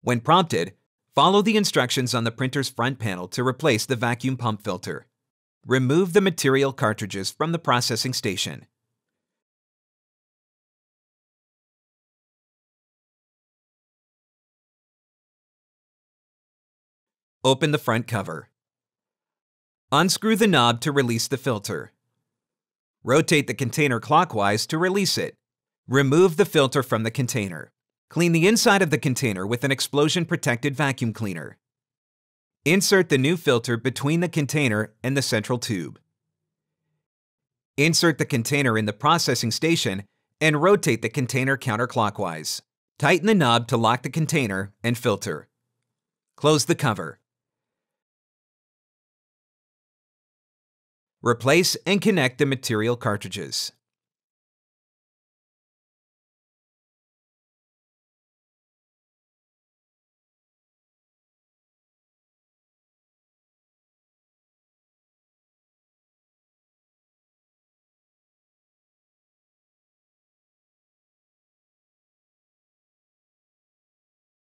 When prompted, follow the instructions on the printer's front panel to replace the vacuum pump filter. Remove the material cartridges from the processing station. Open the front cover. Unscrew the knob to release the filter. Rotate the container clockwise to release it. Remove the filter from the container. Clean the inside of the container with an explosion-protected vacuum cleaner. Insert the new filter between the container and the central tube. Insert the container in the processing station and rotate the container counterclockwise. Tighten the knob to lock the container and filter. Close the cover. Replace and connect the material cartridges.